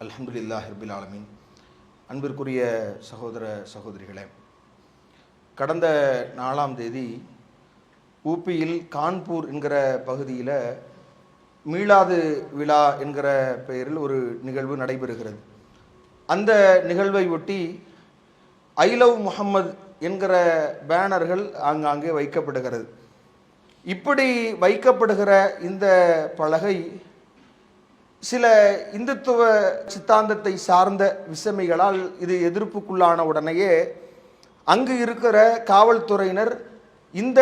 அல்ஹம்துலில்லாஹி ரப்பில் ஆலமீன். அன்பிற்குரிய சகோதர சகோதரிகளே, கடந்த 4ஆம் தேதி ஊபியில் கான்பூர் என்கிற பகுதியில் மீளாது விழா என்கிற பெயரில் ஒரு நிகழ்வு நடைபெறுகிறது. அந்த நிகழ்வை ஒட்டி ஐ லவ் முஹம்மது என்கிற பேனர்கள் ஆங்காங்கே வைக்கப்படுகிறது. இப்படி வைக்கப்படுகிற இந்த பலகை சில இந்துத்துவ சித்தாந்தத்தை சார்ந்த விசமிகளால் இது எதிர்ப்புக்குள்ளான உடனேயே அங்கு இருக்கிற காவல்துறையினர் இந்த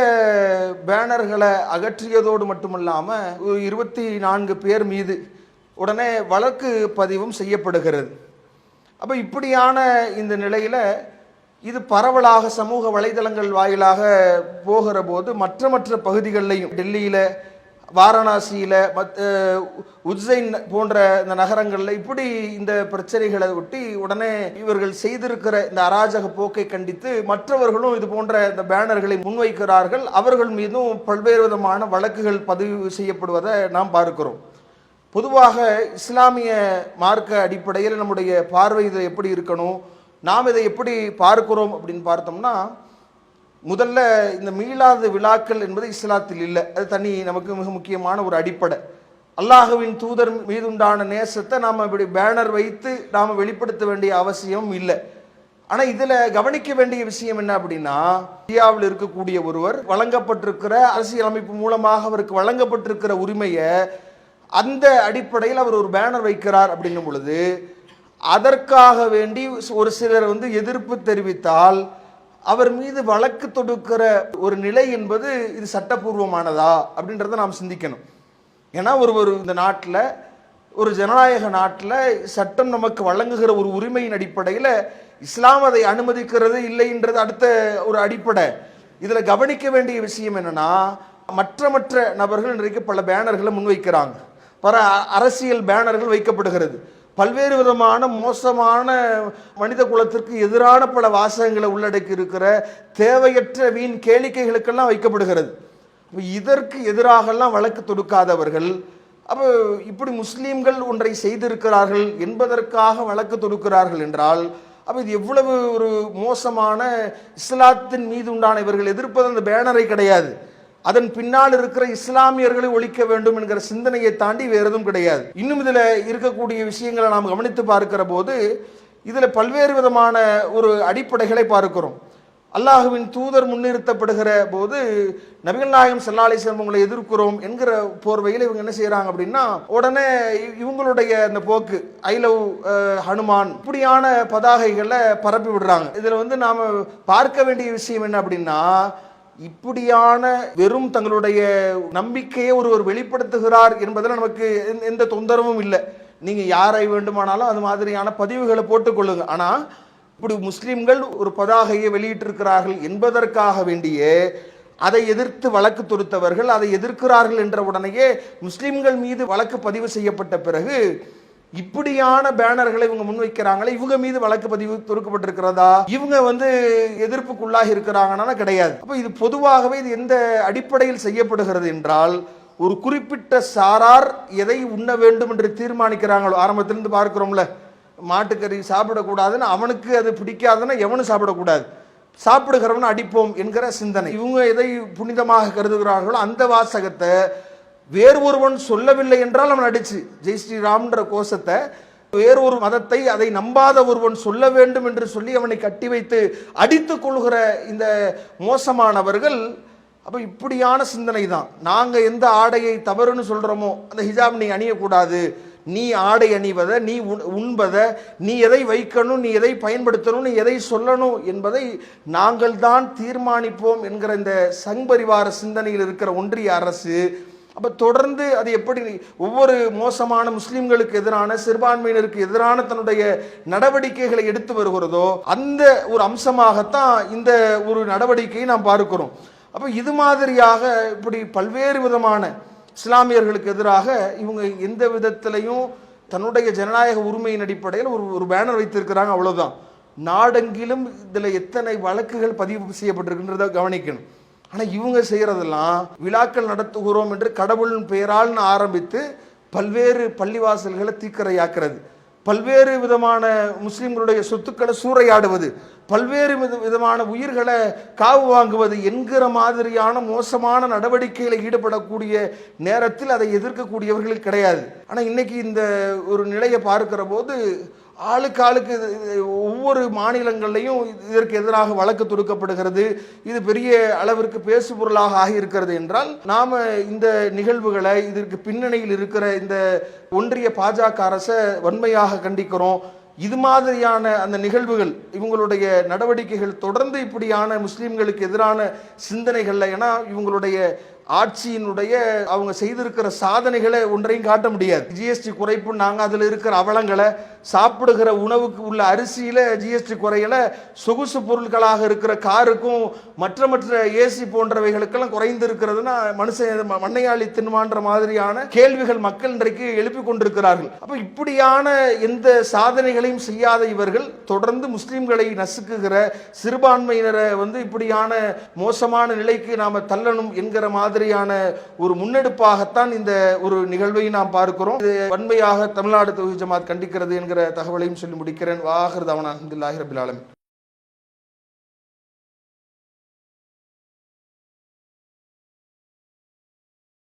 பேனர்களை அகற்றியதோடு மட்டுமல்லாமல் 24 பேர் மீது உடனே வழக்கு பதிவும் செய்யப்படுகிறது. அப்போ இப்படியான இந்த நிலையில் இது பரவலாக சமூக வலைதளங்கள் வாயிலாக போகிற போது மற்ற பகுதிகளிலையும் டெல்லியில், வாரணாசியில், உஜ்ஜைன் போன்ற இந்த நகரங்களில் இப்படி இந்த பிரச்சனைகளை ஒட்டி உடனே இவர்கள் செய்திருக்கிற இந்த அராஜக போக்கை கண்டித்து மற்றவர்களும் இது போன்ற இந்த பேனர்களை முன்வைக்கிறார்கள். அவர்கள் மீதும் பல்வேறு விதமான வழக்குகள் பதிவு செய்யப்படுவதை நாம் பார்க்கிறோம். பொதுவாக இஸ்லாமிய மார்க்க அடிப்படையில் நம்முடைய பார்வை இதை எப்படி இருக்கணும், நாம் இதை எப்படி பார்க்கிறோம் அப்படின்னு பார்த்தோம்னா, முதல்ல இந்த மீளாது விழாக்கள் என்பது இஸ்லாத்தில் இல்லை. அது தனி நமக்கு மிக முக்கியமான ஒரு அடிப்படை. அல்லாஹுவின் தூதர் மீதுண்டான நேசத்தை நாம் இப்படி பேனர் வைத்து நாம் வெளிப்படுத்த வேண்டிய அவசியம் இல்லை. ஆனால் இதில் கவனிக்க வேண்டிய விஷயம் என்ன அப்படின்னா, இந்தியாவில் இருக்கக்கூடிய ஒருவர் வழங்கப்பட்டிருக்கிற அரசியல் அமைப்பு மூலமாக அவருக்கு வழங்கப்பட்டிருக்கிற உரிமையை அந்த அடிப்படையில் அவர் ஒரு பேனர் வைக்கிறார் அப்படின்னும் பொழுது அதற்காக வேண்டி ஒரு சிலர் எதிர்ப்பு தெரிவித்தால் அவர் மீது வழக்கு தொடுக்கிற ஒரு நிலை என்பது இது சட்டப்பூர்வமானதா அப்படின்றத நாம் சிந்திக்கணும். ஏன்னா ஒரு இந்த நாட்டில், ஒரு ஜனநாயக நாட்டில் சட்டம் நமக்கு வழங்குகிற ஒரு உரிமையின் அடிப்படையில் இஸ்லாம் அதை அனுமதிக்கிறது இல்லைன்றது அடுத்த ஒரு அடிப்படை. இதில் கவனிக்க வேண்டிய விஷயம் என்னன்னா, மற்ற நபர்கள் இன்றைக்கு பல பேனர்களை முன்வைக்கிறாங்க. பல அரசியல் பேனர்கள் வைக்கப்படுகிறது. பல்வேறு விதமான மோசமான மனித குலத்திற்கு எதிரான பல வாசகங்களை உள்ளடக்கி இருக்கிற தேவையற்ற வீண் கேளிக்கைகளுக்கெல்லாம் வைக்கப்படுகிறது. இதற்கு எதிராகலாம் வழக்கு தொடுக்காதவர்கள் அப்போ இப்படி முஸ்லீம்கள் ஒன்றை செய்திருக்கிறார்கள் என்பதற்காக வழக்கு தொடுக்கிறார்கள் என்றால் அப்போ இது எவ்வளவு ஒரு மோசமான, இஸ்லாத்தின் மீது உண்டான இவர்கள் எதிர்ப்பது அந்த பேனரை கிடையாது, அதன் பின்னால் இருக்கிற இஸ்லாமியர்களை ஒழிக்க வேண்டும் என்கிற சிந்தனையை தாண்டி வேறு எதுவும் கிடையாது. இன்னும் இதில் இருக்கக்கூடிய விஷயங்களை நாம் கவனித்து பார்க்கிற போது இதில் பல்வேறு விதமான ஒரு அடிப்படைகளை பார்க்கிறோம். அல்லாஹுவின் தூதர் முன்னிறுத்தப்படுகிற போது நபிகள் நாயகம் ஸல்லல்லாஹு அலைஹி வஸல்லம் உங்களை எதிர்க்கிறோம் என்கிற போர்வையில் இவங்க என்ன செய்யறாங்க அப்படின்னா, உடனே இவங்களுடைய அந்த போக்கு ஐ லவ் ஹனுமான் இப்படியான பதாகைகளை பரப்பி விடுறாங்க. இதில் நாம பார்க்க வேண்டிய விஷயம் என்ன அப்படின்னா, இப்படியான வெறும் தங்களுடைய நம்பிக்கையை ஒருவர் வெளிப்படுத்துகிறார் என்பதில் நமக்கு எந்த தொந்தரவும் இல்லை. நீங்க யாரை வேண்டுமானாலும் அது மாதிரியான பதிவுகளை போட்டுக்கொள்ளுங்க. ஆனா இப்படி முஸ்லிம்கள் ஒரு பதாகையை வெளியிட்டிருக்கிறார்கள் என்பதற்காக வேண்டியே அதை எதிர்த்து வழக்கு தொடுத்தவர்கள், அதை எதிர்க்கிறார்கள் என்ற உடனேயே முஸ்லிம்கள் மீது வழக்கு பதிவு செய்யப்பட்ட பிறகு இப்படியான பேனர்களை இவங்க முன்வைக்கிறாங்களே, இவங்க மீது வழக்கு பதிவு தொடுக்கப்பட்டிருக்கிறதா, இவங்க எதிர்ப்புக்குள்ளாக இருக்கிறாங்கன்னா கிடையாது. அப்போ இது பொதுவாகவே இது எந்த அடிப்படையில் செய்யப்படுகிறது என்றால், ஒரு குறிப்பிட்ட சாரார் எதை உண்ண வேண்டும் என்று தீர்மானிக்கிறாங்களோ, ஆரம்பத்திலிருந்து பார்க்கிறோம்ல, மாட்டுக்கறி சாப்பிடக்கூடாதுன்னு அவனுக்கு அது பிடிக்காதுன்னா எவனும் சாப்பிடக்கூடாது, சாப்பிடுகிறவனை அடிப்போம் என்கிற சிந்தனை. இவங்க எதை புனிதமாக கருதுகிறார்களோ அந்த வாசகத்தை வேறு ஒருவன் சொல்லவில்லை என்றால் அவன் அடிச்சு, ஜெய் ஸ்ரீராம்ன்ற கோஷத்தை வேறு ஒரு மதத்தை அதை நம்பாத ஒருவன் சொல்ல வேண்டும் என்று சொல்லி அவனை கட்டி வைத்து அடித்துக் கொள்கிற இந்த மோசமானவர்கள். அப்போ இப்படியான சிந்தனை தான். நாங்கள் எந்த ஆடையை தவறுன்னு சொல்கிறோமோ, அந்த ஹிஜாப் நீ அணியக்கூடாது, நீ ஆடை அணிவதை, நீ உண்பதை, நீ எதை வைக்கணும், நீ எதை பயன்படுத்தணும், நீ எதை சொல்லணும் என்பதை நாங்கள் தான் தீர்மானிப்போம் என்கிற இந்த சங்பரிவார சிந்தனையில் இருக்கிற ஒன்றிய அரசு அப்போ தொடர்ந்து அது எப்படி ஒவ்வொரு மோசமான முஸ்லிம்களுக்கு எதிரான, சிறுபான்மையினருக்கு எதிரான தன்னுடைய நடவடிக்கைகளை எடுத்து வருகிறதோ அந்த ஒரு அம்சமாகத்தான் இந்த ஒரு நடவடிக்கையை நாம் பார்க்கிறோம். அப்போ இது மாதிரியாக இப்படி பல்வேறு விதமான இஸ்லாமியர்களுக்கு எதிராக இவங்க எந்த விதத்திலையும் தன்னுடைய ஜனநாயக உரிமையின் அடிப்படையில் ஒரு பேனர் வைத்திருக்கிறாங்க, அவ்வளவுதான். நாடெங்கிலும் இதில் எத்தனை வழக்குகள் பதிவு செய்யப்பட்டிருக்கின்றதை கவனிக்கணும். ஆனால் இவங்க செய்கிறதெல்லாம் விழாக்கள் நடத்துகிறோம் என்று கடவுளின் பெயரால் ஆரம்பித்து பல்வேறு பள்ளிவாசல்களை தீக்கிரையாக்குறது, பல்வேறு விதமான முஸ்லிம்களுடைய சொத்துக்களை சூறையாடுவது, பல்வேறு விதமான உயிர்களை காவு வாங்குவது என்கிற மாதிரியான மோசமான நடவடிக்கையில் ஈடுபடக்கூடிய நேரத்தில் அதை எதிர்க்கக்கூடியவர்கள் கிடையாது. ஆனால் இன்னைக்கு இந்த ஒரு நிலையை பார்க்கிற போது ஆளுக்கு ஒவ்வொரு மாநிலங்கள்லையும் இதற்கு எதிராக வழக்கு தொடுக்கப்படுகிறது. இது பெரிய அளவிற்கு பேசுபொருளாக ஆகியிருக்கிறது என்றால் நாம இந்த நிகழ்வுகளை, இதற்கு பின்னணியில் இருக்கிற இந்த ஒன்றிய பாஜக அரசை வன்மையாக கண்டிக்கிறோம். இது மாதிரியான அந்த நிகழ்வுகள், இவங்களுடைய நடவடிக்கைகள் தொடர்ந்து இப்படியான முஸ்லிம்களுக்கு எதிரான சிந்தனைகள்ல, ஏன்னா இவங்களுடைய ஆட்சியினுடைய அவங்க செய்திருக்கிற சாதனைகளை ஒன்றையும் காட்ட முடியாது. ஜிஎஸ்டி குறைப்பு, நாங்கள் அதில் இருக்கிற அவலங்களை, சாப்பிடுகிற உணவுக்கு உள்ள அரிசியில ஜிஎஸ்டி குறையல, சொகுசு பொருட்களாக இருக்கிற காருக்கும் மற்ற ஏசி போன்றவைகளுக்கெல்லாம் குறைந்து இருக்கிறதுனா மனுஷன் மண்ணையாளி தின்மான்ற மாதிரியான கேள்விகள் மக்கள் இன்றைக்கு எழுப்பி கொண்டிருக்கிறார்கள். அப்ப இப்படியான எந்த சாதனைகளையும் செய்யாத இவர்கள் தொடர்ந்து முஸ்லிம்களை நசுக்குகிற, சிறுபான்மையினரை இப்படியான மோசமான நிலைக்கு நாம தள்ளணும் என்கிற மாதிரியான ஒரு முன்னெடுப்பாகத்தான் இந்த ஒரு நிகழ்வை நாம் பார்க்கிறோம். இது வன்மையாக தமிழ்நாடு தௌஹீத் ஜமாத் கண்டிக்கிறது என்கிற தகவலையும் சொல்லி முடிக்கிறேன். வாஹிர் தஅவானா அல்ஹம்துலில்லாஹி ரப்பில் ஆலமீன்.